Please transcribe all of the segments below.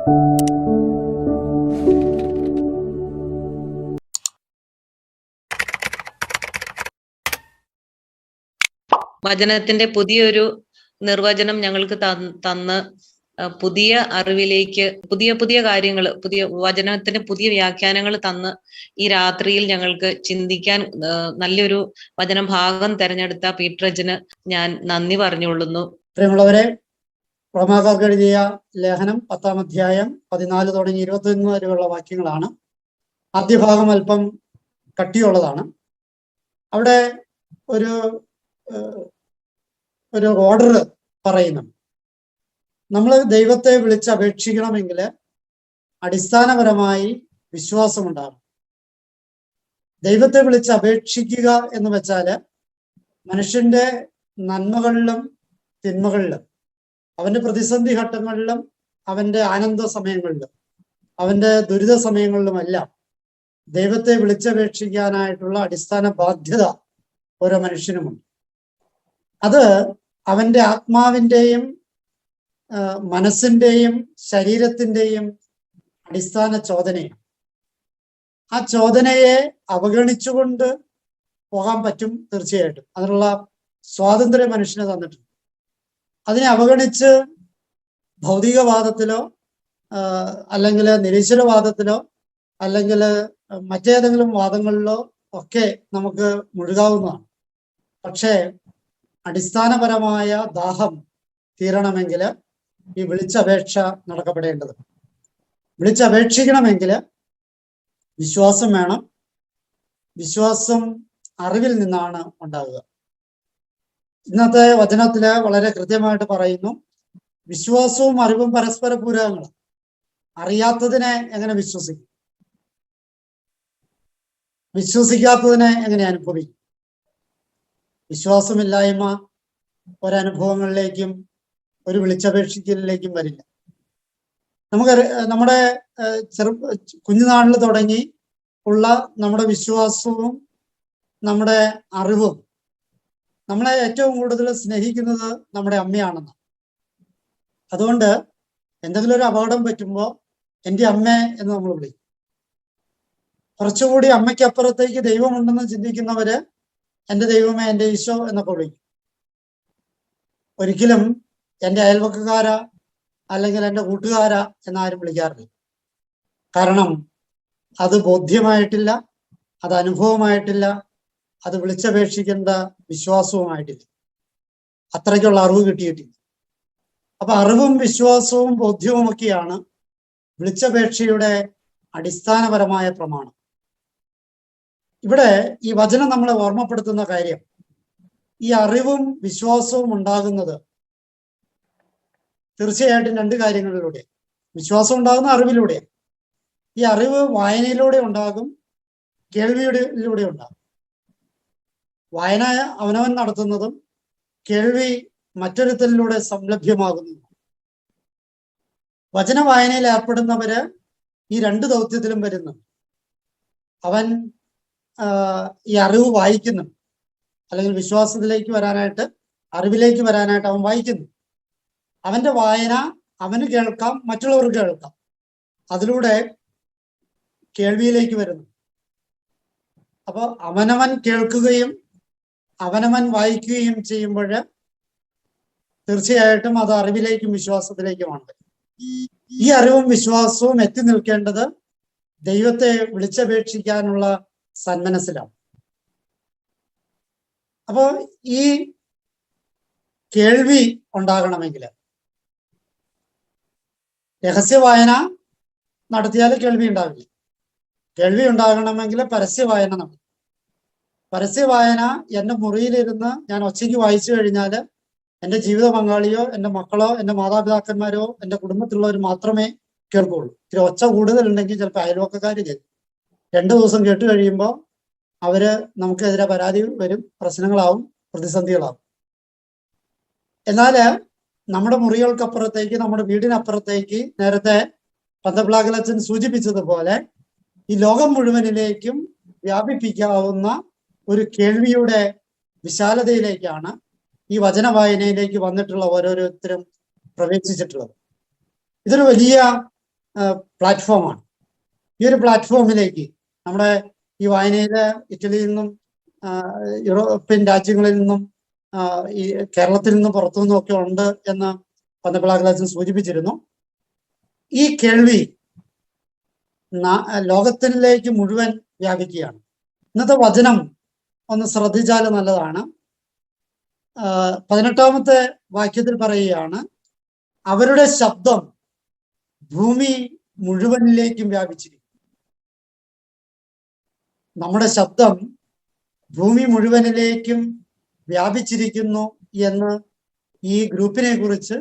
വചനത്തിന്റെ പുതിയൊരു നിർവചനം ഞങ്ങൾക്ക് തന്ന് പുതിയ അറിവിലേക്ക് പുതിയ പുതിയ കാര്യങ്ങൾ, പുതിയ വചനത്തിന് പുതിയ വ്യാഖ്യാനങ്ങൾ തന്ന് ഈ രാത്രിയിൽ ഞങ്ങൾക്ക് ചിന്തിക്കാൻ നല്ലൊരു വചന ഭാഗം തെരഞ്ഞെടുത്ത പീറ്ററച്ചന് ഞാൻ നന്ദി പറഞ്ഞുകൊള്ളുന്നു. പ്രിയമുള്ളവരെ, റോമാക്കാർക്ക് എഴുതിയ ലേഖനം 10-ാം അധ്യായം 14 തുടങ്ങി 21 വരെയുള്ള വാക്യങ്ങളാണ്. ആദ്യ ഭാഗം അല്പം കട്ടിയുള്ളതാണ്. അവിടെ ഒരു ഓർഡർ പറയുന്നു. നമ്മൾ ദൈവത്തെ വിളിച്ചപേക്ഷിക്കണമെങ്കിൽ അടിസ്ഥാനപരമായി വിശ്വാസമുണ്ടാകും. ദൈവത്തെ വിളിച്ചപേക്ഷിക്കുക എന്ന് വെച്ചാൽ മനുഷ്യന്റെ നന്മകളിലും തിന്മകളിലും, അവന്റെ പ്രതിസന്ധി ഘട്ടങ്ങളിലും അവന്റെ ആനന്ദ സമയങ്ങളിലും അവന്റെ ദുരിത സമയങ്ങളിലുമെല്ലാം ദൈവത്തെ വിളിച്ചപേക്ഷിക്കാനായിട്ടുള്ള അടിസ്ഥാന ബാധ്യത ഓരോ മനുഷ്യനുമുണ്ട്. അത് അവന്റെ ആത്മാവിൻ്റെയും മനസ്സിന്റെയും ശരീരത്തിന്റെയും അടിസ്ഥാന ചോദനയാണ്. ആ ചോദനയെ അവഗണിച്ചുകൊണ്ട് പോകാൻ പറ്റും തീർച്ചയായിട്ടും. അതിനുള്ള സ്വാതന്ത്ര്യം മനുഷ്യന് തന്നിട്ടുണ്ട്. അതിനെ അവഗണിച്ച് ഭൗതികവാദത്തിലോ അല്ലെങ്കിൽ നിരീശ്വരവാദത്തിലോ അല്ലെങ്കിൽ മറ്റേതെങ്കിലും വാദങ്ങളിലോ ഒക്കെ നമുക്ക് മുഴുകാവുന്നതാണ്. പക്ഷേ അടിസ്ഥാനപരമായ ദാഹം തീരണമെങ്കിൽ ഈ വിളിച്ചപേക്ഷ നടക്കപ്പെടേണ്ടത്. വിളിച്ചപേക്ഷിക്കണമെങ്കിൽ വിശ്വാസം വേണം. വിശ്വാസം അറിവിൽ നിന്നാണ് ഉണ്ടാകുക. ഇന്നത്തെ വചനത്തില് വളരെ കൃത്യമായിട്ട് പറയുന്നു, വിശ്വാസവും അറിവും പരസ്പര പൂരകങ്ങളാണ്. അറിയാത്തതിനെ എങ്ങനെ വിശ്വസിക്കും? വിശ്വസിക്കാത്തതിനെ എങ്ങനെ അനുഭവിക്കും? വിശ്വാസമില്ലായ്മ ഒരനുഭവങ്ങളിലേക്കും ഒരു വിളിച്ചപേക്ഷിക്കലിലേക്കും വരില്ല. നമ്മുടെ കുഞ്ഞുനാളിൽ തുടങ്ങി ഉള്ള നമ്മുടെ വിശ്വാസവും നമ്മുടെ അറിവും നമ്മളെ ഏറ്റവും കൂടുതൽ സ്നേഹിക്കുന്നത് നമ്മുടെ അമ്മയാണെന്ന്. അതുകൊണ്ട് എന്തെങ്കിലും ഒരു അപകടം പറ്റുമ്പോൾ എൻ്റെ അമ്മ എന്ന് നമ്മൾ വിളിക്കും. കുറച്ചുകൂടി അമ്മയ്ക്കപ്പുറത്തേക്ക് ദൈവമുണ്ടെന്ന് ചിന്തിക്കുന്നവര് എൻ്റെ ദൈവമേ, എൻ്റെ ഈശോ എന്നൊക്കെ വിളിക്കും. ഒരിക്കലും എൻ്റെ അയൽവക്കക്കാര അല്ലെങ്കിൽ എൻ്റെ കൂട്ടുകാര എന്നാരും വിളിക്കാറില്ല. കാരണം അത് ബോധ്യമായിട്ടില്ല, അത് അനുഭവമായിട്ടില്ല, അത് വിളിച്ചപേക്ഷിക്കേണ്ട വിശ്വാസവുമായിട്ടില്ല. അത്രയ്ക്കുള്ള അറിവ് കിട്ടിയിട്ടില്ല. അപ്പൊ അറിവും വിശ്വാസവും ബോധ്യവും ഒക്കെയാണ് വിളിച്ചപേക്ഷയുടെ അടിസ്ഥാനപരമായ പ്രമാണം. ഇവിടെ ഈ വചനം നമ്മളെ ഓർമ്മപ്പെടുത്തുന്ന കാര്യം, ഈ അറിവും വിശ്വാസവും ഉണ്ടാകുന്നത് തീർച്ചയായിട്ടും രണ്ട് കാര്യങ്ങളിലൂടെ. വിശ്വാസം ഉണ്ടാകുന്ന അറിവിലൂടെ. ഈ അറിവ് വായനയിലൂടെ ഉണ്ടാകും, കേൾവിയിലൂടെ ഉണ്ടാകും. വായന അവനവൻ നടത്തുന്നതും കേൾവി മറ്റൊരുത്തലിലൂടെ സംലഭ്യമാകുന്നതും. വചന വായനയിൽ ഏർപ്പെടുന്നവര് ഈ രണ്ട് ദൗത്യത്തിലും വരുന്നു. അവൻ ഈ അറിവ് വായിക്കുന്നു, അല്ലെങ്കിൽ വിശ്വാസത്തിലേക്ക് വരാനായിട്ട്, അറിവിലേക്ക് വരാനായിട്ട് അവൻ വായിക്കുന്നു. അവന്റെ വായന അവന് കേൾക്കാം, മറ്റുള്ളവർക്ക് കേൾക്കാം. അതിലൂടെ കേൾവിയിലേക്ക് വരുന്നു. അപ്പൊ അവനവൻ കേൾക്കുകയും അവനവൻ വായിക്കുകയും ചെയ്യുമ്പോൾ തീർച്ചയായിട്ടും അത് അറിവിലേക്കും വിശ്വാസത്തിലേക്കുമാണ്. ഈ അറിവും വിശ്വാസവും എത്തി നിൽക്കേണ്ടത് ദൈവത്തെ വിളിച്ചപേക്ഷിക്കാനുള്ള സന്മനസ്സിലാണ്. അപ്പോ ഈ കേൾവി ഉണ്ടാകണമെങ്കിൽ രഹസ്യ വായന നടത്തിയാൽ കേൾവി ഉണ്ടാവില്ല. കേൾവി ഉണ്ടാകണമെങ്കിൽ പരസ്യ വായന നടത്തും. പരസ്യ വായന എൻ്റെ മുറിയിലിരുന്ന് ഞാൻ ഒച്ചയ്ക്ക് വായിച്ചു കഴിഞ്ഞാൽ എൻ്റെ ജീവിത പങ്കാളിയോ എൻ്റെ മക്കളോ എൻ്റെ മാതാപിതാക്കന്മാരോ എൻ്റെ കുടുംബത്തിലുള്ളവർ മാത്രമേ കേൾക്കുള്ളൂ. ഇത്തിരി ഒച്ച കൂടുതലുണ്ടെങ്കിൽ ചിലപ്പോൾ അയൽവക്കക്കാർ കേൾക്കും. 2 ദിവസം കേട്ട് കഴിയുമ്പോൾ അവര് നമുക്കെതിരെ പരാതി വരും, പ്രശ്നങ്ങളാവും, പ്രതിസന്ധികളാവും. എന്നാൽ നമ്മുടെ മുറികൾക്കപ്പുറത്തേക്ക്, നമ്മുടെ വീടിനപ്പുറത്തേക്ക് നേരത്തെ പന്തപ്ലാഗലച്ചൻ സൂചിപ്പിച്ചതുപോലെ ഈ ലോകം മുഴുവനിലേക്കും വ്യാപിപ്പിക്കാവുന്ന ഒരു കേൾവിയുടെ വിശാലതയിലേക്കാണ് ഈ വചന വായനയിലേക്ക് വന്നിട്ടുള്ള ഓരോരുത്തരും പ്രവേശിച്ചിട്ടുള്ളത്. ഇതൊരു വലിയ പ്ലാറ്റ്ഫോമാണ്. ഈ ഒരു പ്ലാറ്റ്ഫോമിലേക്ക് നമ്മുടെ ഈ വായനയില് ഇറ്റലിയിൽ നിന്നും യൂറോപ്യൻ രാജ്യങ്ങളിൽ നിന്നും ഈ കേരളത്തിൽ നിന്നും പുറത്തു നിന്നും ഒക്കെ ഉണ്ട് എന്ന് പന്തപ്പിളാക്കലച്ചൻ സൂചിപ്പിച്ചിരുന്നു. ഈ കേൾവി ലോകത്തിലേക്ക് മുഴുവൻ വ്യാപിക്കുകയാണ്. ഇന്നത്തെ വചനം ഒന്ന് ശ്രദ്ധിച്ചാൽ നല്ലതാണ്. 18ാമത്തെ വാക്യത്തിൽ പറയുകയാണ്, അവരുടെ ശബ്ദം ഭൂമി മുഴുവനിലേക്കും വ്യാപിച്ചിരിക്കുന്നു. നമ്മുടെ ശബ്ദം ഭൂമി മുഴുവനിലേക്കും വ്യാപിച്ചിരിക്കുന്നു എന്ന് ഈ ഗ്രൂപ്പിനെ കുറിച്ച്,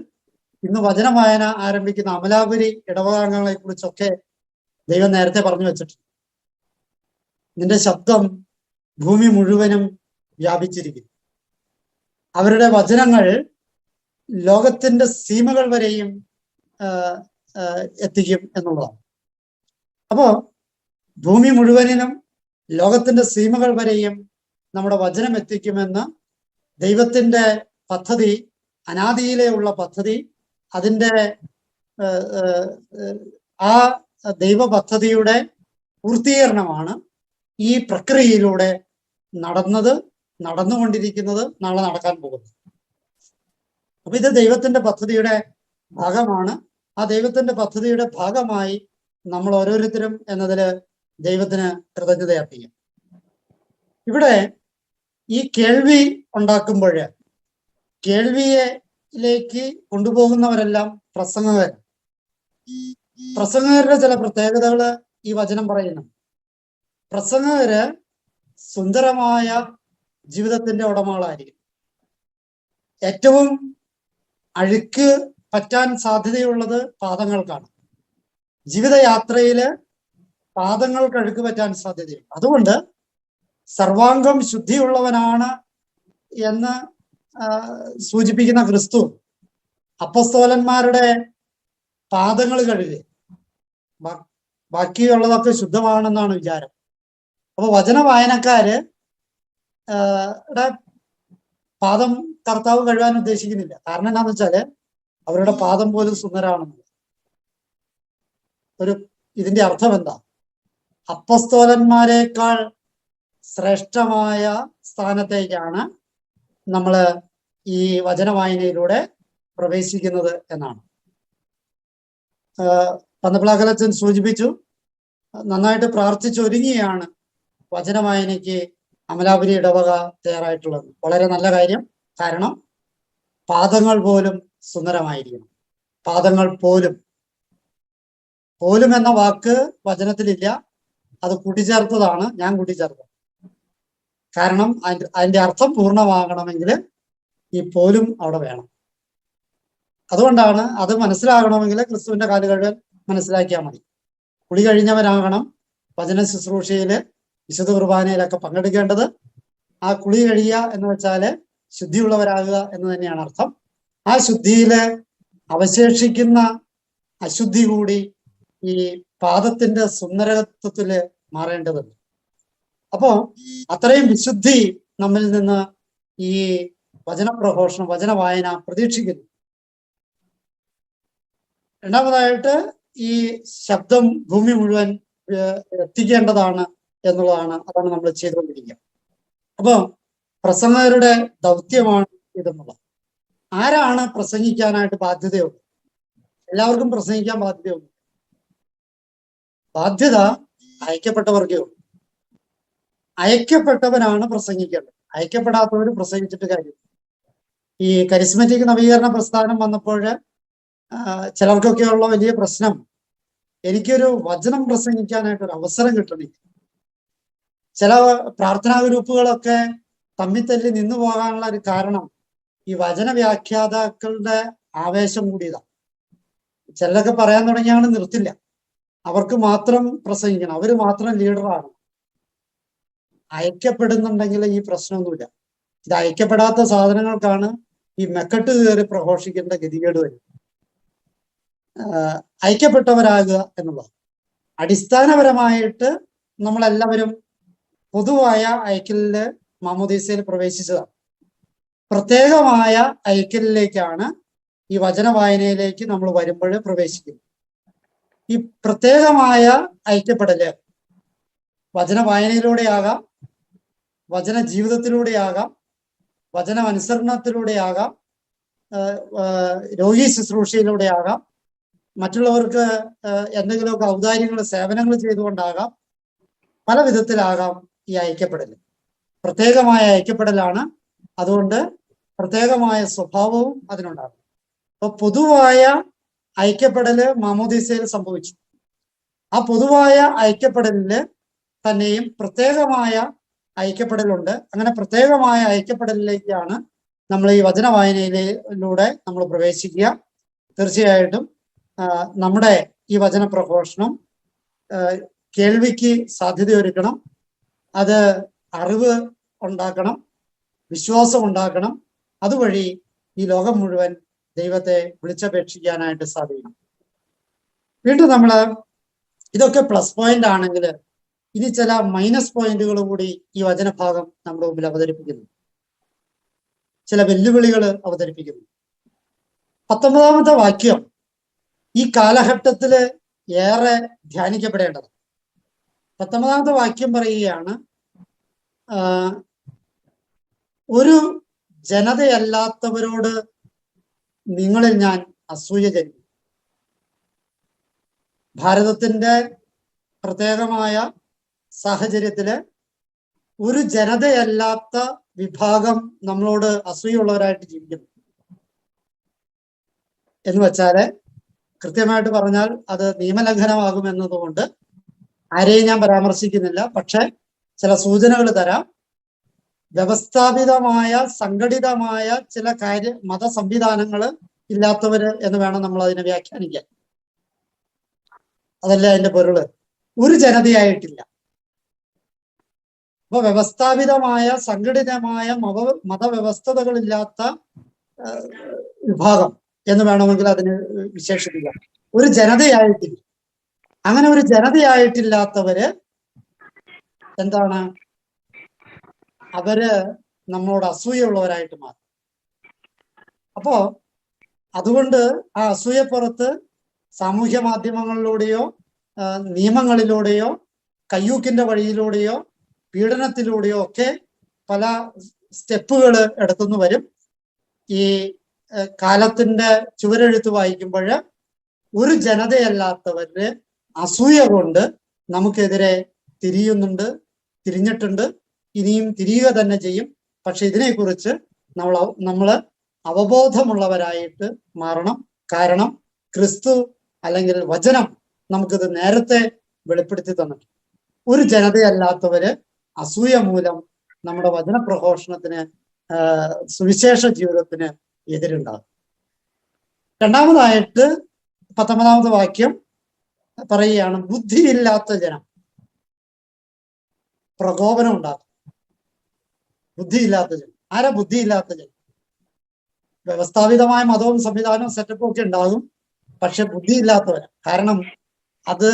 ഇന്ന് വചന വായന ആരംഭിക്കുന്ന അമലാപുരി ഇടവകാംഗങ്ങളെ കുറിച്ചൊക്കെ ദൈവം നേരത്തെ പറഞ്ഞു വെച്ചിട്ടുണ്ട്. നിന്റെ ശബ്ദം ഭൂമി മുഴുവനും വ്യാപിച്ചിരിക്കുന്നു. അവരുടെ വചനങ്ങൾ ലോകത്തിന്റെ സീമകൾ വരെയും എത്തിക്കും എന്നുള്ളതാണ്. അപ്പോ ഭൂമി മുഴുവനിലും ലോകത്തിന്റെ സീമകൾ വരെയും നമ്മുടെ വചനം എത്തിക്കുമെന്ന് ദൈവത്തിന്റെ പദ്ധതി, അനാദിയിലെ ഉള്ള പദ്ധതി, അതിൻ്റെ ആ ദൈവ പദ്ധതിയുടെ പൂർത്തീകരണമാണ് ഈ പ്രക്രിയയിലൂടെ നടന്നുകൊണ്ടിരിക്കുന്നത്, നാളെ നടക്കാൻ പോകുന്നത്. അപ്പൊ ഇത് ദൈവത്തിന്റെ പദ്ധതിയുടെ ഭാഗമാണ്. ആ ദൈവത്തിന്റെ പദ്ധതിയുടെ ഭാഗമായി നമ്മൾ ഓരോരുത്തരും എന്നതില് ദൈവത്തിന് കൃതജ്ഞത അർപ്പിക്കാം. ഇവിടെ ഈ കേൾവി ഉണ്ടാക്കുമ്പോൾ കേൾവിയിലേക്ക് കൊണ്ടുപോകുന്നവരെല്ലാം പ്രസംഗകരുടെ ചില പ്രത്യേകതകള് ഈ വചനം പറയുന്നു. പ്രസംഗകര് സുന്ദരമായ ജീവിതത്തിന്റെ ഉടമകളായിരിക്കും. ഏറ്റവും അഴുക്ക് പറ്റാൻ സാധ്യതയുള്ളത് പാദങ്ങൾക്കാണ്. ജീവിതയാത്രയില് പാദങ്ങൾക്ക് അഴുക്ക് പറ്റാൻ സാധ്യതയുണ്ട്. അതുകൊണ്ട് സർവാംഗം ശുദ്ധിയുള്ളവനാണ് എന്ന് സൂചിപ്പിക്കുന്ന ക്രിസ്തു അപ്പസ്തോലന്മാരുടെ പാദങ്ങൾ കഴുകി, ബാക്കിയുള്ളതൊക്കെ ശുദ്ധമാണെന്നാണ് വിചാരം. അപ്പൊ വചന വായനക്കാര് പാദം കർത്താവ് കഴുകാൻ ഉദ്ദേശിക്കുന്നില്ല. കാരണം എന്താന്ന് വെച്ചാല് അവരുടെ പാദം പോലും സുന്ദരാണെന്ന്. ഇതിന്റെ അർത്ഥം എന്താ? അപ്പസ്തോലന്മാരെക്കാൾ ശ്രേഷ്ഠമായ സ്ഥാനത്തേക്കാണ് നമ്മള് ഈ വചന വായനയിലൂടെ പ്രവേശിക്കുന്നത് എന്നാണ്. പന്തപ്പിളാക്കലച്ചൻ സൂചിപ്പിച്ചു, നന്നായിട്ട് പ്രാർത്ഥിച്ചൊരുങ്ങിയാണ് വചന വായനയ്ക്ക് അമലാപുരി ഇടവക തയ്യാറായിട്ടുള്ളത്. വളരെ നല്ല കാര്യം. കാരണം പാദങ്ങൾ പോലും സുന്ദരമായിരിക്കണം. പാദങ്ങൾ പോലും എന്ന വാക്ക് വചനത്തിലില്ല, അത് കൂട്ടിച്ചേർത്തതാണ്, ഞാൻ കൂട്ടിച്ചേർത്തത്. കാരണം അതിന്റെ അർത്ഥം പൂർണ്ണമാകണമെങ്കിൽ ഈ പോലും അവിടെ വേണം. അതുകൊണ്ടാണ് അത് മനസ്സിലാകണമെങ്കിൽ ക്രിസ്തുവിന്റെ കാലുകൾ മനസ്സിലാക്കിയാൽ മതി. കുളി കഴിഞ്ഞവരാകണം വചന ശുശ്രൂഷയില് വിശുദ്ധ കുർബാനയിലൊക്കെ പങ്കെടുക്കേണ്ടത്. ആ കുളി കഴിയുക എന്ന് വെച്ചാല് ശുദ്ധിയുള്ളവരാകുക എന്ന് തന്നെയാണ് അർത്ഥം. ആ ശുദ്ധിയില് അവശേഷിക്കുന്ന അശുദ്ധി കൂടി ഈ പാദത്തിന്റെ സുന്ദരത്വത്തില് മാറേണ്ടതുണ്ട്. അപ്പോ അത്രയും വിശുദ്ധി നമ്മിൽ നിന്ന് ഈ വചനപ്രഘോഷണം, വചന വായന പ്രതീക്ഷിക്കുന്നു. രണ്ടാമതായിട്ട് ഈ ശബ്ദം ഭൂമി മുഴുവൻ എത്തിക്കേണ്ടതാണ് എന്നുള്ളതാണ്. അതാണ് നമ്മൾ ചെയ്തുകൊണ്ടിരിക്കുക. അപ്പൊ പ്രസംഗകരുടെ ദൗത്യമാണ് ഇതെന്നുള്ളത്. ആരാണ് പ്രസംഗിക്കാനായിട്ട് ബാധ്യതയുള്ളത്? എല്ലാവർക്കും പ്രസംഗിക്കാൻ ബാധ്യതയുണ്ട്. ബാധ്യത അയക്കപ്പെട്ടവർക്കേ ഉള്ളൂ. അയക്കപ്പെട്ടവനാണ് പ്രസംഗിക്കേണ്ടത്. അയക്കപ്പെടാത്തവർ പ്രസംഗിച്ചിട്ട് കാര്യം. ഈ കരിസ്മറ്റിക് നവീകരണ പ്രസ്ഥാനം വന്നപ്പോൾ ചിലർക്കൊക്കെയുള്ള വലിയ പ്രശ്നം, എനിക്കൊരു വചനം പ്രസംഗിക്കാനായിട്ടൊരു അവസരം കിട്ടണില്ല. ചില പ്രാർത്ഥനാ ഗ്രൂപ്പുകളൊക്കെ തമ്മിത്തല്ലി നിന്നു പോകാനുള്ള ഒരു കാരണം ഈ വചന വ്യാഖ്യാതാക്കളുടെ ആവേശം കൂടിയതാണ്. ചിലരൊക്കെ പറയാൻ തുടങ്ങിയാണ് നിർത്തില്ല. അവർക്ക് മാത്രം പ്രസംഗിക്കണം, അവര് മാത്രം ലീഡറാണ്. അയക്കപ്പെടുന്നുണ്ടെങ്കിൽ ഈ പ്രശ്നമൊന്നുമില്ല. ഇത് അയക്കപ്പെടാത്ത സാധനങ്ങൾക്കാണ് ഈ മെക്കെട്ട് കയറി പ്രഘോഷിക്കേണ്ട ഗതികേട് വരും. അയക്കപ്പെട്ടവരാകുക എന്നുള്ളത് അടിസ്ഥാനപരമായിട്ട് നമ്മളെല്ലാവരും പൊതുവായ അയക്കലില് മാമോദീസയിൽ പ്രവേശിച്ചതാണ്. പ്രത്യേകമായ അയക്കലിലേക്കാണ് ഈ വചന വായനയിലേക്ക് നമ്മൾ വരുമ്പോൾ പ്രവേശിക്കുന്നത്. ഈ പ്രത്യേകമായ ഐക്യപ്പെടല് വചന വായനയിലൂടെയാകാം, വചന ജീവിതത്തിലൂടെയാകാം, വചനാനുസരണത്തിലൂടെയാകാം, രോഗി ശുശ്രൂഷയിലൂടെയാകാം, മറ്റുള്ളവർക്ക് എന്തെങ്കിലുമൊക്കെ ഔദാര്യങ്ങൾ സേവനങ്ങൾ ചെയ്തുകൊണ്ടാകാം, പല വിധത്തിലാകാം ഈ ഐക്യപ്പെടൽ. പ്രത്യേകമായ ഐക്യപ്പെടലാണ്. അതുകൊണ്ട് പ്രത്യേകമായ സ്വഭാവവും അതിനുണ്ടാകും. അപ്പൊ പൊതുവായ ഐക്യപ്പെടല് മാമോദീസയിൽ സംഭവിച്ചു. ആ പൊതുവായ ഐക്യപ്പെടലില് തന്നെയും പ്രത്യേകമായ ഐക്യപ്പെടലുണ്ട്. അങ്ങനെ പ്രത്യേകമായ ഐക്യപ്പെടലിലേക്കാണ് നമ്മൾ ഈ വചന വായനയിലൂടെ നമ്മൾ പ്രവേശിക്കുക. തീർച്ചയായിട്ടും നമ്മുടെ ഈ വചന പ്രഘോഷണം കേൾവിക്ക് സാധ്യതയൊരുക്കണം, അത് അറിവ് ഉണ്ടാക്കണം, വിശ്വാസം ഉണ്ടാക്കണം. അതുവഴി ഈ ലോകം മുഴുവൻ ദൈവത്തെ വിളിച്ചപേക്ഷിക്കാനായിട്ട് സാധിക്കണം. വീണ്ടും നമ്മൾ ഇതൊക്കെ പ്ലസ് പോയിന്റ് ആണെങ്കിൽ ഇനി ചില മൈനസ് പോയിന്റുകൾ കൂടി ഈ വചനഭാഗം നമ്മുടെ മുമ്പിൽ അവതരിപ്പിക്കുന്നു, ചില വെല്ലുവിളികൾ അവതരിപ്പിക്കുന്നു. 19-ാമത്തെ വാക്യം ഈ കാലഘട്ടത്തില് ഏറെ ധ്യാനിക്കപ്പെടേണ്ടത്. 19-ാമത്തെ വാക്യം പറയുകയാണ്, ഒരു ജനതയല്ലാത്തവരോട് നിങ്ങളിൽ ഞാൻ അസൂയ ജനിക്കും. ഭാരതത്തിന്റെ പ്രത്യേകമായ സാഹചര്യത്തില് ഒരു ജനതയല്ലാത്ത വിഭാഗം നമ്മളോട് അസൂയുള്ളവരായിട്ട് ജീവിക്കുന്നു എന്ന് വെച്ചാല് കൃത്യമായിട്ട് പറഞ്ഞാൽ അത് നിയമലംഘനമാകും എന്നതുകൊണ്ട് ആരെയും ഞാൻ പരാമർശിക്കുന്നില്ല. പക്ഷെ ചില സൂചനകൾ തരാം. വ്യവസ്ഥാപിതമായ സംഘടിതമായ ചില മത സംവിധാനങ്ങൾ ഇല്ലാത്തവര് എന്ന് വേണം നമ്മൾ അതിനെ വ്യാഖ്യാനിക്കാൻ. അതല്ലേ അതിന്റെ പൊരുള്. ഒരു ജനതയായിട്ടില്ല. അപ്പൊ വ്യവസ്ഥാപിതമായ സംഘടിതമായ മതവ്യവസ്ഥതകളില്ലാത്ത വിഭാഗം എന്ന് വേണമെങ്കിൽ അതിന് വിശേഷിപ്പിക്കാം. ഒരു ജനതയായിട്ടില്ല. അങ്ങനെ ഒരു ജനതയായിട്ടില്ലാത്തവര് എന്താണ്? അവര് നമ്മളോട് അസൂയുള്ളവരായിട്ട് മാറും. അപ്പോ അതുകൊണ്ട് ആ അസൂയപ്പുറത്ത് സാമൂഹ്യ മാധ്യമങ്ങളിലൂടെയോ നിയമങ്ങളിലൂടെയോ കയ്യൂക്കിന്റെ വഴിയിലൂടെയോ പീഡനത്തിലൂടെയോ ഒക്കെ പല സ്റ്റെപ്പുകൾ എടുത്തുനിന്ന് വരും. ഈ കാലത്തിന്റെ ചുവരെഴുത്ത് വായിക്കുമ്പോൾ ഒരു ജനതയല്ലാത്തവര് അസൂയ കൊണ്ട് നമുക്കെതിരെ തിരിഞ്ഞിട്ടുണ്ട്, ഇനിയും തിരിയുക തന്നെ ചെയ്യും. പക്ഷെ ഇതിനെക്കുറിച്ച് നമ്മൾ അവബോധമുള്ളവരായിട്ട് മാറണം. കാരണം ക്രിസ്തു അല്ലെങ്കിൽ വചനം നമുക്കിത് നേരത്തെ വെളിപ്പെടുത്തി തന്നിട്ടുണ്ട്. ഒരു ജനതയല്ലാത്തവര് അസൂയ മൂലം നമ്മുടെ വചന പ്രഘോഷണത്തിന്, സുവിശേഷ ജീവിതത്തിന് എതിരുണ്ടാകും. രണ്ടാമതായിട്ട് 19-ാമത്തെ വാക്യം പറയുകയാണ്, ബുദ്ധിയില്ലാത്ത ജനം പ്രകോപനം ഉണ്ടാക്കും. ബുദ്ധിയില്ലാത്ത ജനം. ആരാ ബുദ്ധിയില്ലാത്ത ജനം? വ്യവസ്ഥാപിതമായ മതവും സംവിധാനവും സെറ്റപ്പും ഒക്കെ ഉണ്ടാകും, പക്ഷെ ബുദ്ധിയില്ലാത്തവരാ. കാരണം അത്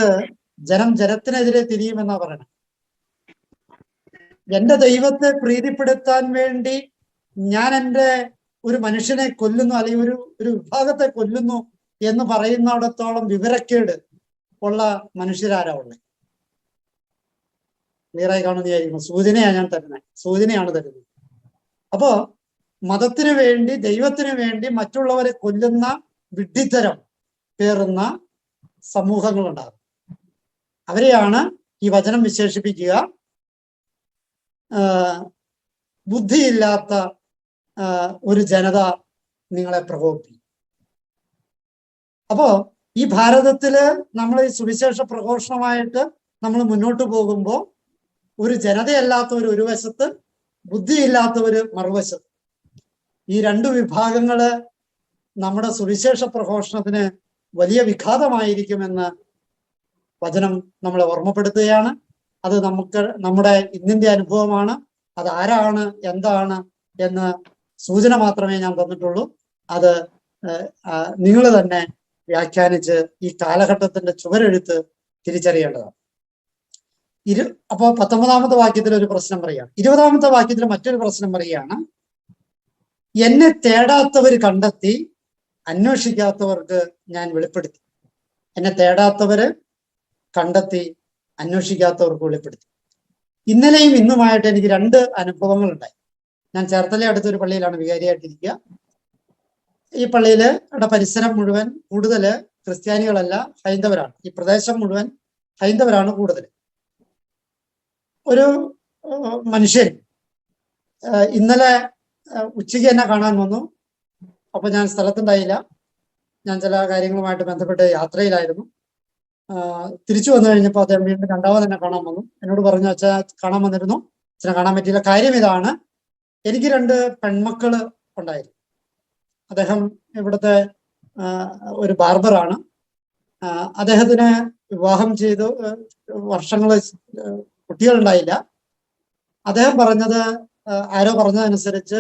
ജനത്തിനെതിരെ തിരിയുമെന്നാ പറയണത്. എന്റെ ദൈവത്തെ പ്രീതിപ്പെടുത്താൻ വേണ്ടി ഞാൻ എൻ്റെ ഒരു മനുഷ്യനെ കൊല്ലുന്നു, അല്ലെങ്കിൽ ഒരു വിഭാഗത്തെ കൊല്ലുന്നു എന്ന് പറയുന്നിടത്തോളം വിവരക്കേട് ഉള്ള മനുഷ്യരാരാ ഉള്ളത്? ക്ലിയറായി കാണുന്നതായിരിക്കും. സൂചനയാണ് തരുന്നത്. അപ്പോ മതത്തിന് വേണ്ടി, ദൈവത്തിന് വേണ്ടി മറ്റുള്ളവരെ കൊല്ലുന്ന വിഡ്ഢിത്തരം പേറുന്ന സമൂഹങ്ങളുണ്ടാകും. അവരെയാണ് ഈ വചനം വിശേഷിപ്പിക്കുക ബുദ്ധിയില്ലാത്ത ഒരു ജനത നിങ്ങളെ പ്രകോപിപ്പിക്കും. അപ്പോ ഈ ഭാരതത്തില് നമ്മൾ ഈ സുവിശേഷ പ്രഘോഷണമായിട്ട് നമ്മൾ മുന്നോട്ട് പോകുമ്പോൾ ഒരു ജനതയല്ലാത്തവർ ഒരു വശത്ത്, ബുദ്ധിയില്ലാത്തവര് മറുവശത്ത്. ഈ രണ്ടു വിഭാഗങ്ങള് നമ്മുടെ സുവിശേഷ പ്രഘോഷണത്തിന് വലിയ വിഘാതമായിരിക്കുമെന്ന് വചനം നമ്മളെ ഓർമ്മപ്പെടുത്തുകയാണ്. അത് നമ്മുടെ ഇന്നിന്റെ അനുഭവമാണ്. അത് ആരാണ്, എന്താണ് എന്ന് സൂചന മാത്രമേ ഞാൻ തന്നിട്ടുള്ളൂ. അത് നിങ്ങൾ തന്നെ വ്യാഖ്യാനിച്ച് ഈ കാലഘട്ടത്തിന്റെ ചുവരെഴുത്ത് തിരിച്ചറിയേണ്ടതാണ്. അപ്പോ 19-ാമത്തെ വാക്യത്തിൽ ഒരു പ്രശ്നം പറയുകയാണ്. 20-ാമത്തെ വാക്യത്തിൽ മറ്റൊരു പ്രശ്നം പറയുകയാണ്, എന്നെ തേടാത്തവർ കണ്ടെത്തി, അന്വേഷിക്കാത്തവർക്ക് ഞാൻ വെളിപ്പെടുത്തി. എന്നെ തേടാത്തവര് കണ്ടെത്തി, അന്വേഷിക്കാത്തവർക്ക് വെളിപ്പെടുത്തി. ഇന്നലെയും ഇന്നുമായിട്ട് എനിക്ക് 2 അനുഭവങ്ങൾ ഉണ്ടായി. ഞാൻ ചേർത്തല അടുത്തൊരു പള്ളിയിലാണ് വികാരിയായിട്ടിരിക്കുക. ഈ പള്ളിയിലെ പരിസരം മുഴുവൻ കൂടുതൽ ക്രിസ്ത്യാനികളല്ല, ഹൈന്ദവരാണ്. ഈ പ്രദേശം മുഴുവൻ ഹൈന്ദവരാണ് കൂടുതൽ. ഒരു മനുഷ്യൻ ഇന്നലെ ഉച്ചയ്ക്ക് എന്നെ കാണാൻ വന്നു. അപ്പൊ ഞാൻ സ്ഥലത്തുണ്ടായില്ല. ഞാൻ ചില കാര്യങ്ങളുമായിട്ട് ബന്ധപ്പെട്ട് യാത്രയിലായിരുന്നു. തിരിച്ചു വന്നു കഴിഞ്ഞപ്പോൾ അദ്ദേഹം വീണ്ടും 2ാമത് എന്നെ കാണാൻ വന്നു. എന്നോട് പറഞ്ഞു, അച്ഛാ കാണാൻ വന്നിരുന്നു, അച്ഛനെ കാണാൻ പറ്റിയില്ല. കാര്യം ഇതാണ്, എനിക്ക് 2 പെൺമക്കള് ഉണ്ടായിരുന്നു. അദ്ദേഹം ഇവിടുത്തെ ഒരു ബാർബറാണ്. അദ്ദേഹത്തിന് വിവാഹം ചെയ്തു, വർഷങ്ങൾ കുട്ടികളുണ്ടായില്ല. അദ്ദേഹം പറഞ്ഞത്, ആരോ പറഞ്ഞതനുസരിച്ച്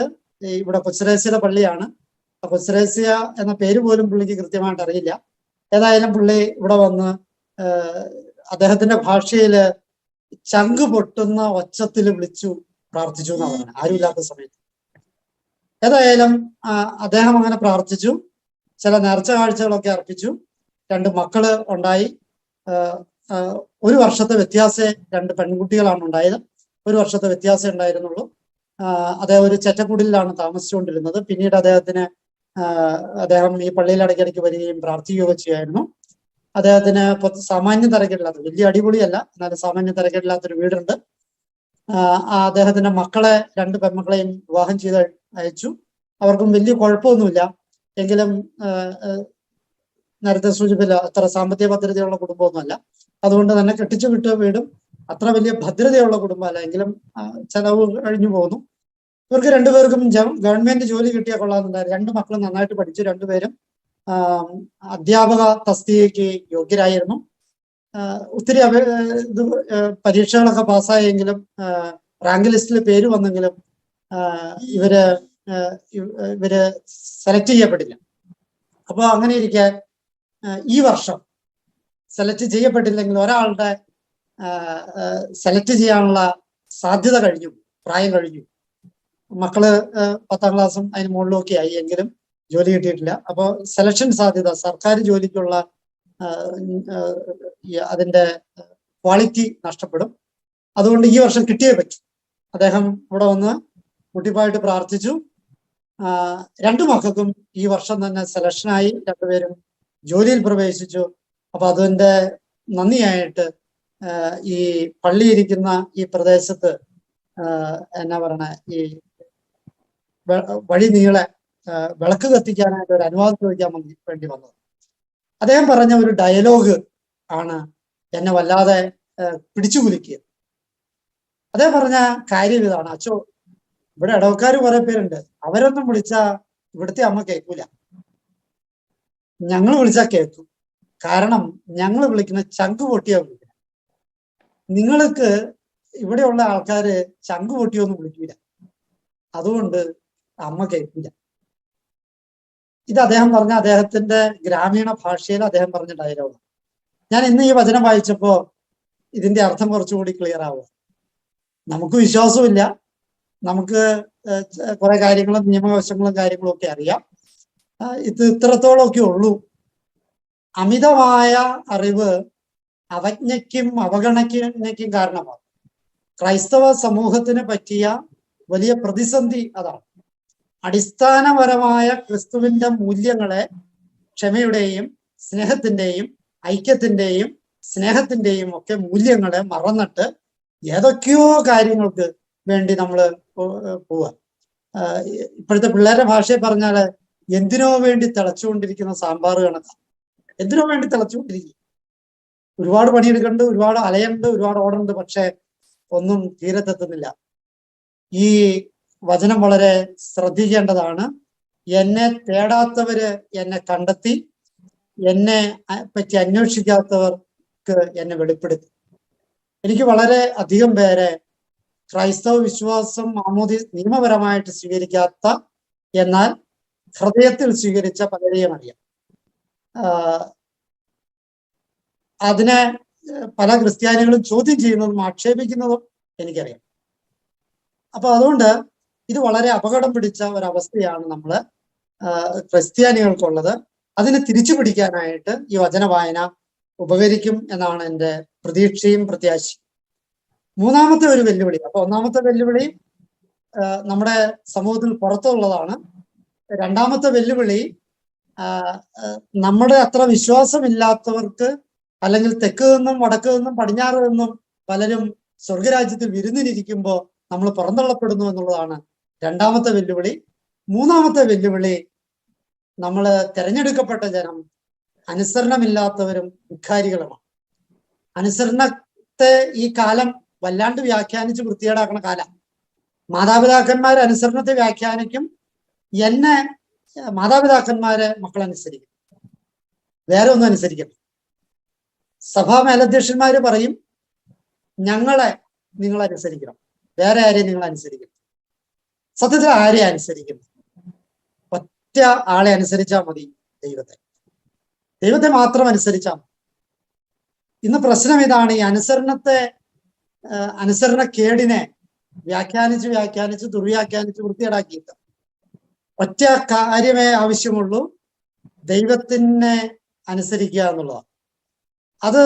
ഇവിടെ കൊച്ചുരേസ്യയുടെ പള്ളിയാണ്. കൊച്ചുരേസ്യ എന്ന പേര് പോലും പുള്ളിക്ക് കൃത്യമായിട്ട് അറിയില്ല. ഏതായാലും പുള്ളി ഇവിടെ വന്ന് അദ്ദേഹത്തിന്റെ ഭാഷയില് ചങ്ക് പൊട്ടുന്ന ഒച്ചത്തിൽ വിളിച്ചു പ്രാർത്ഥിച്ചു എന്നാണ് പറഞ്ഞത്, ആരുമില്ലാത്ത സമയത്ത്. ഏതായാലും അദ്ദേഹം അങ്ങനെ പ്രാർത്ഥിച്ചു, ചില നേർച്ച കാഴ്ചകളൊക്കെ അർപ്പിച്ചു. 2 മക്കള് ഉണ്ടായി. 1 വർഷത്തെ വ്യത്യാസേ 2 പെൺകുട്ടികളാണ് ഉണ്ടായത്. 1 വർഷത്തെ വ്യത്യാസം ഉണ്ടായിരുന്നുള്ളൂ. അദ്ദേഹം ഒരു ചെറ്റക്കുടിലാണ് താമസിച്ചുകൊണ്ടിരുന്നത്. പിന്നീട് അദ്ദേഹം ഈ പള്ളിയിൽ ഇടയ്ക്കിടയ്ക്ക് വരികയും പ്രാർത്ഥിക്കുകയൊക്കെ ചെയ്യുമായിരുന്നു. അദ്ദേഹത്തിന് സാമാന്യ തരക്കേടില്ലാത്ത, വലിയ അടിപൊളിയല്ല, എന്നാലും സാമാന്യ തരക്കേടില്ലാത്തൊരു വീടുണ്ട്. അദ്ദേഹത്തിന്റെ മക്കളെ 2 പെൺമക്കളെയും വിവാഹം ചെയ്ത് അയച്ചു. അവർക്കും വലിയ കുഴപ്പമൊന്നുമില്ല. എങ്കിലും നേരത്തെ സൂചിപ്പിച്ച അത്ര സാമ്പത്തിക ഭദ്രതയുള്ള കുടുംബമൊന്നുമല്ല. അതുകൊണ്ട് തന്നെ കെട്ടിച്ചു വിട്ട വീടും അത്ര വലിയ ഭദ്രതയുള്ള കുടുംബമല്ല, എങ്കിലും ചെലവ് കഴിഞ്ഞു പോകുന്നു. ഇവർക്ക് 2 പേർക്കും ഗവൺമെന്റ് ജോലി കിട്ടിയാൽ കൊള്ളാമെന്നുണ്ടായിരുന്നു. 2 മക്കളും നന്നായിട്ട് പഠിച്ചു. 2 പേരും അധ്യാപക തസ്തികയ്ക്ക് യോഗ്യരായിരുന്നു. ഒത്തിരി പരീക്ഷകളൊക്കെ പാസ്സായെങ്കിലും റാങ്ക് ലിസ്റ്റിൽ പേര് വന്നെങ്കിലും ഇവര് സെലക്ട് ചെയ്യപ്പെട്ടില്ല. അപ്പോൾ അങ്ങനെ ഇരിക്കെ ഈ വർഷം സെലക്ട് ചെയ്യപ്പെട്ടില്ലെങ്കിൽ ഒരാളുടെ സെലക്ട് ചെയ്യാനുള്ള സാധ്യത കഴിഞ്ഞു, പ്രായം കഴിഞ്ഞു. മക്കള് 10ാം ക്ലാസ്സും അതിന് മുകളിലൊക്കെ ആയി, എങ്കിലും ജോലി കിട്ടിയിട്ടില്ല. അപ്പോൾ സെലക്ഷൻ സാധ്യത, സർക്കാർ ജോലിക്കുള്ള അതിന്റെ ക്വാളിറ്റി നഷ്ടപ്പെടും. അതുകൊണ്ട് ഈ വർഷം കിട്ടിയേ പറ്റും. അദ്ദേഹം ഇവിടെ വന്ന് കുട്ടിപ്പായിട്ട് പ്രാർത്ഥിച്ചു. 2 മക്കൾക്കും ഈ വർഷം തന്നെ സെലക്ഷനായി, 2 പേരും ജോലിയിൽ പ്രവേശിച്ചു. അപ്പൊ അതിന്റെ നന്ദിയായിട്ട് ഈ പള്ളി ഇരിക്കുന്ന ഈ പ്രദേശത്ത് എന്നാ പറയണ, ഈ വഴി നീളെ വിളക്ക് കത്തിക്കാനായിട്ട് ഒരു അനുവാദം ചോദിക്കാൻ വേണ്ടി വന്നത്. അദ്ദേഹം പറഞ്ഞ ഒരു ഡയലോഗ് ആണ് എന്നെ വല്ലാതെ പിടിച്ചുകുലുക്കിയത്. അദ്ദേഹം പറഞ്ഞ കാര്യം ഇതാണ്: അച്ചോ, ഇവിടെ ഇടവക്കാർ കുറെ പേരുണ്ട്, അവരൊന്നും വിളിച്ചാ ഇവിടുത്തെ അമ്മ കേൾക്കൂല, ഞങ്ങൾ വിളിച്ചാൽ കേൾക്കും. കാരണം ഞങ്ങൾ വിളിക്കുന്ന ചങ്ക് പൊട്ടിയാ വിളിക്കുന്നത്. നിങ്ങൾക്ക് ഇവിടെയുള്ള ആൾക്കാര് ചങ്ക് പൊട്ടിയൊന്നും വിളിക്കൂല, അതുകൊണ്ട് അമ്മ കേൾക്കില്ല. ഇത് അദ്ദേഹം പറഞ്ഞ അദ്ദേഹത്തിന്റെ ഗ്രാമീണ ഭാഷയിൽ അദ്ദേഹം പറഞ്ഞ ഡയലോഗ്. ഞാൻ ഇന്ന് ഈ വചനം വായിച്ചപ്പോ ഇതിന്റെ അർത്ഥം കുറച്ചുകൂടി ക്ലിയർ ആവുക. നമുക്ക് വിശ്വാസമില്ല, നമുക്ക് കുറെ കാര്യങ്ങളും നിയമവശങ്ങളും കാര്യങ്ങളും ഒക്കെ അറിയാം. ഇത് ഇത്രത്തോളമൊക്കെ ഉള്ളൂ. അമിതമായ അറിവ് അവജ്ഞയ്ക്കും അവഗണനയ്ക്കും കാരണമാണ്. ക്രൈസ്തവ സമൂഹത്തിന് പറ്റിയ വലിയ പ്രതിസന്ധി അതാണ്. അടിസ്ഥാനപരമായ ക്രിസ്തുവിന്റെ മൂല്യങ്ങളെ, ക്ഷമയുടെയും സ്നേഹത്തിന്റെയും ഐക്യത്തിന്റെയും സ്നേഹത്തിന്റെയും ഒക്കെ മൂല്യങ്ങളെ മറന്നിട്ട് ഏതൊക്കെയോ കാര്യങ്ങൾക്ക് വേണ്ടി നമ്മൾ പോവുക. ഇപ്പോഴത്തെ പിള്ളേരുടെ ഭാഷയെ പറഞ്ഞാല് എന്തിനോ വേണ്ടി തിളച്ചുകൊണ്ടിരിക്കുന്ന സാമ്പാർ കണക്കാണ്. എന്തിനോ വേണ്ടി തിളച്ചുകൊണ്ടിരിക്കും. ഒരുപാട് പണിയെടുക്കുന്നുണ്ട്, ഒരുപാട് അലയുണ്ട്, ഒരുപാട് ഓടുന്നുണ്ട്, പക്ഷെ ഒന്നും തീരത്തെത്തുന്നില്ല. ഈ വചനം വളരെ ശ്രദ്ധിക്കേണ്ടതാണ്. എന്നെ തേടാത്തവര് എന്നെ കണ്ടെത്തി, എന്നെ പറ്റി അന്വേഷിക്കാത്തവർക്ക് എന്നെ വെളിപ്പെടുത്തി. എനിക്ക് വളരെ അധികം പേരെ ക്രൈസ്തവ വിശ്വാസം നിയമപരമായിട്ട് സ്വീകരിക്കാത്ത, എന്നാൽ ഹൃദയത്തിൽ സ്വീകരിച്ച പലരെയും അറിയാം. അതിനെ പല ക്രിസ്ത്യാനികളും ചോദ്യം ചെയ്യുന്നതും ആക്ഷേപിക്കുന്നതും എനിക്കറിയാം. അപ്പൊ അതുകൊണ്ട് ഇത് വളരെ അപകടം പിടിച്ച ഒരവസ്ഥയാണ് ക്രിസ്ത്യാനികൾക്കുള്ളത്. അതിനെ തിരിച്ചു പിടിക്കാനായിട്ട് ഈ വചന വായന ഉപകരിക്കും എന്നാണ് എൻ്റെ പ്രതീക്ഷയും പ്രത്യാശയും. മൂന്നാമത്തെ ഒരു വെല്ലുവിളി, അപ്പൊ ഒന്നാമത്തെ വെല്ലുവിളി നമ്മുടെ സമൂഹത്തിൽ പുറത്തുള്ളതാണ്. രണ്ടാമത്തെ വെല്ലുവിളി നമ്മുടെ അത്ര വിശ്വാസമില്ലാത്തവർക്ക്, അല്ലെങ്കിൽ തെക്ക് നിന്നും വടക്ക് നിന്നും പടിഞ്ഞാറ് നിന്നും പലരും സ്വർഗരാജ്യത്തിൽ വിരുന്നിനിരിക്കുമ്പോൾ നമ്മൾ പുറന്തള്ളപ്പെടുന്നു എന്നുള്ളതാണ് രണ്ടാമത്തെ വെല്ലുവിളി. മൂന്നാമത്തെ വെല്ലുവിളി, നമ്മൾ തെരഞ്ഞെടുക്കപ്പെട്ട ജനം അനുസരണമില്ലാത്തവരും ധിക്കാരികളുമാണ്. അനുസരണത്തെ ഈ കാലം വല്ലാണ്ട് വ്യാഖ്യാനിച്ച് വൃത്തികേടാക്കണ കാലം. മാതാപിതാക്കന്മാർ അനുസരണത്തെ വ്യാഖ്യാനിക്കും, എന്നെ മാതാപിതാക്കന്മാരെ മക്കളനുസരിക്കും, വേറെ ഒന്നും അനുസരിക്കണം. സഭാ മേലധ്യക്ഷന്മാര് പറയും ഞങ്ങളെ നിങ്ങൾ അനുസരിക്കണം, വേറെ ആരെയും നിങ്ങൾ അനുസരിക്കണം. സത്യത്തിൽ ആരെ അനുസരിക്കണം? ഒറ്റ ആളെ അനുസരിച്ചാൽ മതി, ദൈവത്തെ മാത്രം അനുസരിച്ചാൽ മതി. ഇന്ന് പ്രശ്നം ഇതാണ്, ഈ അനുസരണക്കേടിനെ വ്യാഖ്യാനിച്ച് ദുർവ്യാഖ്യാനിച്ച് വൃത്തികേടാക്കിയിട്ട് ഒറ്റ കാര്യമേ ആവശ്യമുള്ളൂ, ദൈവത്തിനെ അനുസരിക്കുക എന്നുള്ളതാണ്. അത്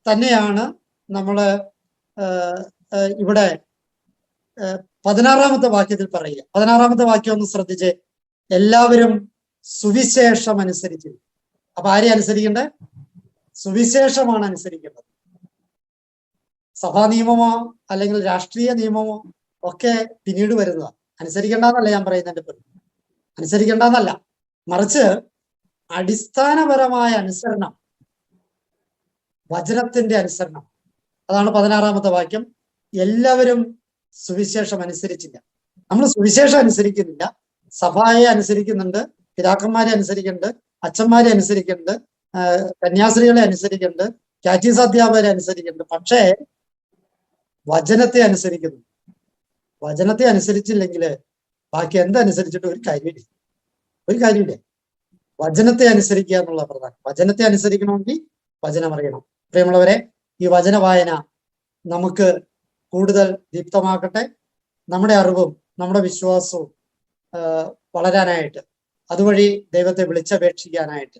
തന്നെയാണ് നമ്മള് ഇവിടെ 16-ാമത്തെ വാക്യത്തിൽ പറയുക. 16-ാമത്തെ വാക്യം ഒന്ന് ശ്രദ്ധിച്ച്, എല്ലാവരും സുവിശേഷം അനുസരിച്ചിരിക്കും. അപ്പൊ ആരെ അനുസരിക്കണ്ടേ? സുവിശേഷമാണ് അനുസരിക്കേണ്ടത്. സഭാ നിയമമോ അല്ലെങ്കിൽ രാഷ്ട്രീയ നിയമമോ ഒക്കെ പിന്നീട് വരുന്നതാണ്. അനുസരിക്കേണ്ടെന്നല്ല ഞാൻ പറയുന്നതിന്റെ പേര്, അനുസരിക്കേണ്ടെന്നല്ല, മറിച്ച് അടിസ്ഥാനപരമായ അനുസരണം, വചനത്തിന്റെ അനുസരണം. അതാണ് 16-ാമത്തെ വാക്യം. എല്ലാവരും സുവിശേഷം അനുസരിച്ചില്ല. നമ്മൾ സുവിശേഷം അനുസരിക്കുന്നില്ല, സഭയെ അനുസരിക്കുന്നുണ്ട്, പിതാക്കന്മാരെ അനുസരിക്കുന്നുണ്ട്, അച്ഛന്മാരെ അനുസരിക്കുന്നുണ്ട്, കന്യാസ്ത്രീകളെ അനുസരിക്കുന്നുണ്ട്, കാറ്റീസ് അധ്യാപകരെ അനുസരിക്കുന്നുണ്ട്. പക്ഷേ വചനത്തെ അനുസരിക്കുന്നു. വചനത്തെ അനുസരിച്ചില്ലെങ്കിൽ ബാക്കി എന്തനുസരിച്ചിട്ട് ഒരു കാര്യമില്ല. വചനത്തെ അനുസരിക്കുക എന്നുള്ള പ്രധാനം. വചനത്തെ അനുസരിക്കണമെങ്കിൽ വചനം അറിയണം. പ്രിയമുള്ളവരെ, ഈ വചന വായന നമുക്ക് കൂടുതൽ ദീപ്തമാക്കട്ടെ. നമ്മുടെ അറിവും നമ്മുടെ വിശ്വാസവും വളരാനായിട്ട്, അതുവഴി ദൈവത്തെ വിളിച്ചപേക്ഷിക്കാനായിട്ട്,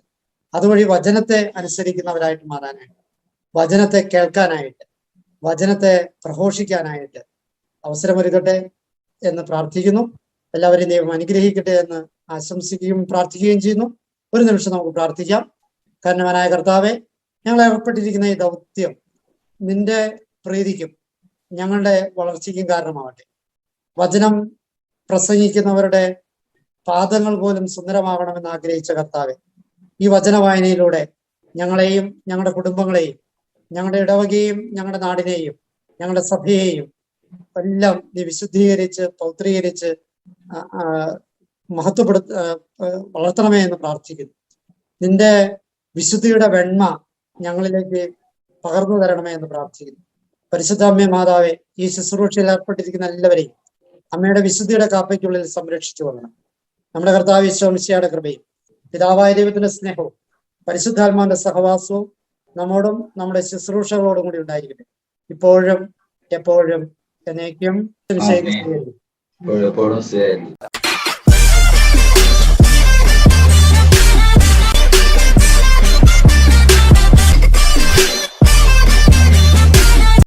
അതുവഴി വചനത്തെ അനുസരിക്കുന്നവരായിട്ട് മാറാനായിട്ട്, വചനത്തെ കേൾക്കാനായിട്ട്, വചനത്തെ പ്രഘോഷിക്കാനായിട്ട് അവസരമൊരുക്കട്ടെ എന്ന് പ്രാർത്ഥിക്കുന്നു. എല്ലാവരെയും ദൈവം അനുഗ്രഹിക്കട്ടെ എന്ന് ആശംസിക്കുകയും പ്രാർത്ഥിക്കുകയും ചെയ്യുന്നു. ഒരു നിമിഷം നമുക്ക് പ്രാർത്ഥിക്കാം. കാരണവാനായ കർത്താവെ, ഞങ്ങൾ ഏർപ്പെട്ടിരിക്കുന്ന ഈ ദൗത്യം നിന്റെ പ്രീതിക്കും ഞങ്ങളുടെ വളർച്ചയ്ക്കും കാരണമാവട്ടെ. വചനം പ്രസംഗിക്കുന്നവരുടെ പാദങ്ങൾ പോലും സുന്ദരമാകണമെന്ന് ആഗ്രഹിച്ച കർത്താവെ, ഈ വചന വായനയിലൂടെ ഞങ്ങളെയും ഞങ്ങളുടെ കുടുംബങ്ങളെയും ഞങ്ങളുടെ ഇടവകയും ഞങ്ങളുടെ നാടിനെയും ഞങ്ങളുടെ സഭയെയും എല്ലാം നീ വിശുദ്ധീകരിച്ച് പൗത്രീകരിച്ച് വളർത്തണമേ എന്ന് പ്രാർത്ഥിക്കുന്നു. നിന്റെ വിശുദ്ധിയുടെ വെണ്മ ഞങ്ങളിലേക്ക് പകർന്നു തരണമേ എന്ന് പ്രാർത്ഥിക്കുന്നു. പരിശുദ്ധ അമ്മേ മാതാവെ, ഈ ശുശ്രൂഷയിൽ ഏർപ്പെട്ടിരിക്കുന്ന എല്ലാവരെയും അമ്മയുടെ വിശുദ്ധിയുടെ കാപ്പയ്ക്കുള്ളിൽ സംരക്ഷിച്ചു കൊള്ളണം. നമ്മുടെ കർത്താവ് ഈശോ മിശിഹായുടെ കൃപയും പിതാവായ ദൈവത്തിന്റെ സ്നേഹവും പരിശുദ്ധാത്മാവിന്റെ സഹവാസവും നമ്മോടും നമ്മുടെ ശുശ്രൂഷകളോടും കൂടി ഉണ്ടായിരിക്കട്ടെ, ഇപ്പോഴും എപ്പോഴും എന്നേക്കും.